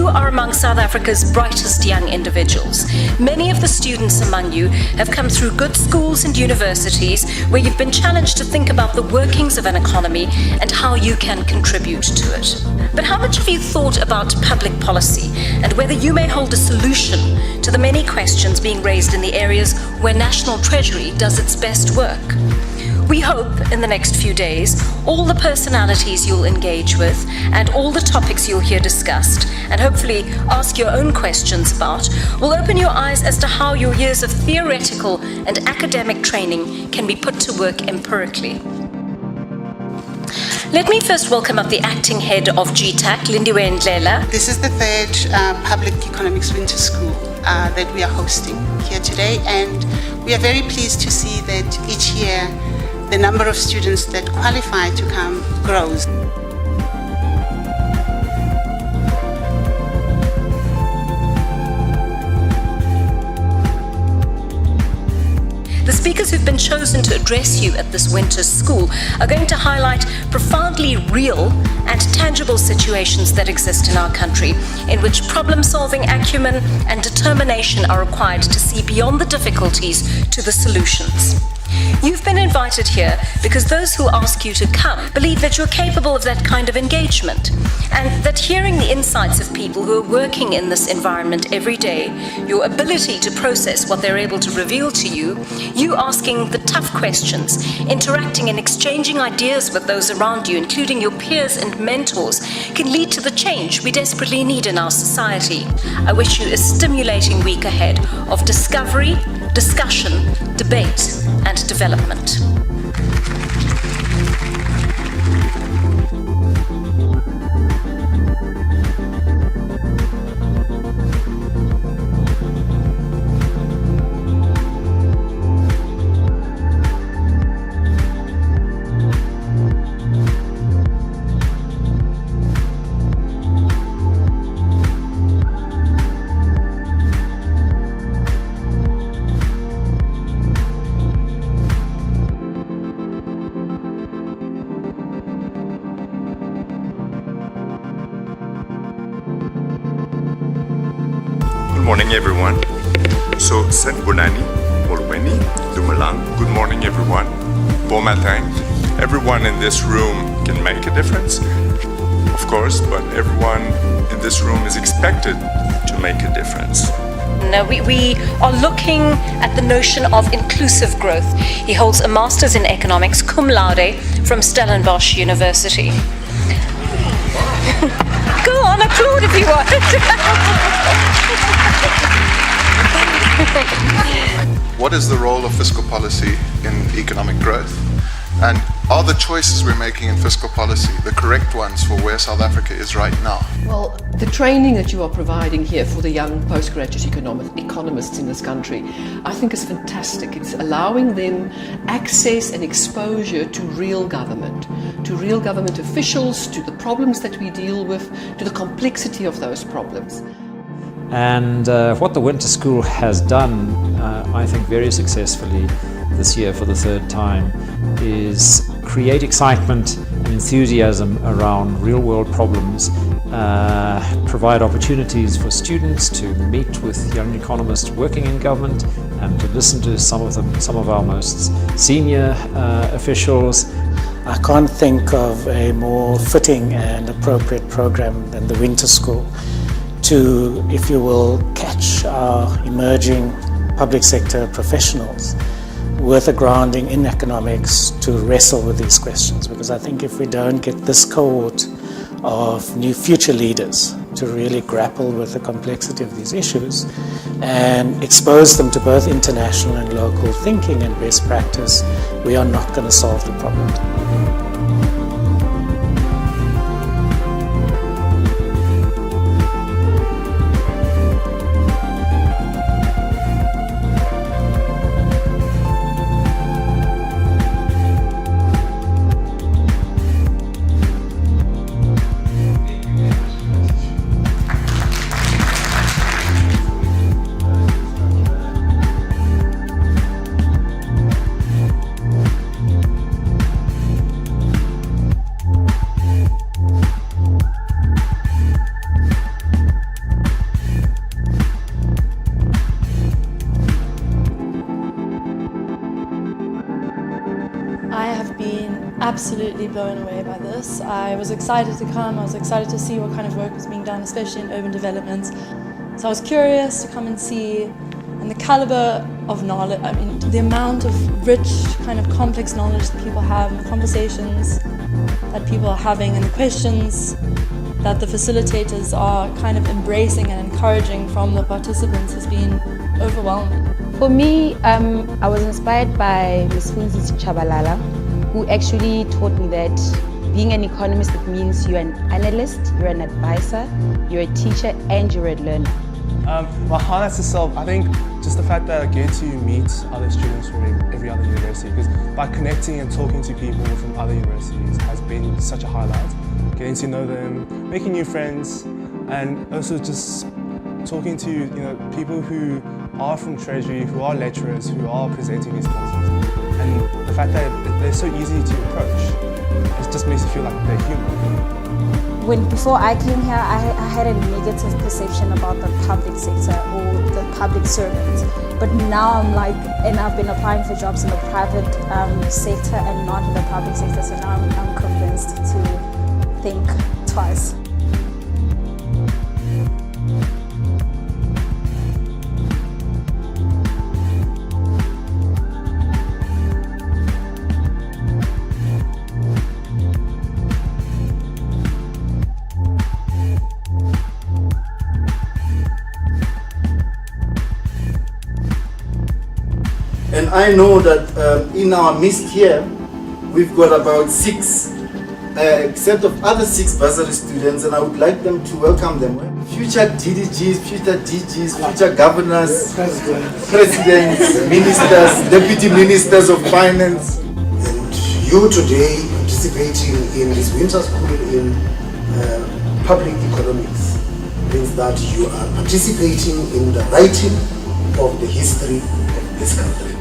You are among South Africa's brightest young individuals. Many of the students among you have come through good schools and universities where you've been challenged to think about the workings of an economy and how you can contribute to it. But how much have you thought about public policy and whether you may hold a solution to the many questions being raised in the areas where National Treasury does its best work? We hope in the next few days, all the personalities you'll engage with and all the topics you'll hear discussed, and hopefully ask your own questions about, will open your eyes as to how your years of theoretical and academic training can be put to work empirically. Let me first welcome up the acting head of GTAC, Lindiwe Ndlela. This is the third Public Economics Winter School that we are hosting here today, and we are very pleased to see that each year the number of students that qualify to come grows. The speakers who've been chosen to address you at this winter school are going to highlight profoundly real and tangible situations that exist in our country, in which problem-solving acumen and determination are required to see beyond the difficulties to the solutions. You've been invited here because those who ask you to come believe that you're capable of that kind of engagement, and that hearing the insights of people who are working in this environment every day, your ability to process what they're able to reveal to you, you asking the tough questions, interacting and exchanging ideas with those around you, including your peers and mentors, can lead to the change we desperately need in our society. I wish you a stimulating week ahead of discovery, discussion, debate, and development. Good morning, everyone. So, Sanbonani, Molweni, Dumalang. Good morning, everyone. Bon matin. Everyone in this room can make a difference, of course, but everyone in this room is expected to make a difference. Now, we are looking at the notion of inclusive growth. He holds a master's in economics, cum laude, from Stellenbosch University. Go on, applaud if you want. What is the role of fiscal policy in economic growth? And are the choices we're making in fiscal policy the correct ones for where South Africa is right now? Well, the training that you are providing here for the young postgraduate economists in this country, I think is fantastic. It's allowing them access and exposure to real government officials, to the problems that we deal with, to the complexity of those problems. And what the Winter School has done, I think very successfully this year for the third time, is create excitement and enthusiasm around real-world problems, provide opportunities for students to meet with young economists working in government and to listen to some of our most senior officials. I can't think of a more fitting and appropriate program than the Winter School to, if you will, catch our emerging public sector professionals with a grounding in economics to wrestle with these questions. Because I think if we don't get this cohort of new future leaders to really grapple with the complexity of these issues and expose them to both international and local thinking and best practice, we are not going to solve the problem. absolutely blown away by this. I was excited to come, I was excited to see what kind of work was being done, especially in urban development. So I was curious to come and see, and the caliber of knowledge, I mean, the amount of rich, kind of complex knowledge that people have, and the conversations that people are having, and the questions that the facilitators are kind of embracing and encouraging from the participants has been overwhelming. For me, I was inspired by Ms. Funzisi Chabalala, who actually taught me that being an economist, it means you're an analyst, you're an advisor, you're a teacher, and you're a learner. My highlights itself, I think just the fact that I get to meet other students from every other university, because by connecting and talking to people from other universities has been such a highlight. Getting to know them, making new friends, and also just talking to people who are from Treasury, who are lecturers, who are presenting these courses. And the fact that they're so easy to approach, it just makes you feel like they're human. Before I came here, I had a negative perception about the public sector or the public servants. But now I'm like, and I've been applying for jobs in the private sector and not in the public sector, so now I'm convinced to think twice. And I know that in our midst here, we've got about 6 set of other 6 bursary students, and I would like them to welcome them. Future DDGs, future DGs, future governors, presidents, ministers, deputy ministers of finance. And you today participating in this winter school in public economics means that you are participating in the writing of the history of this country.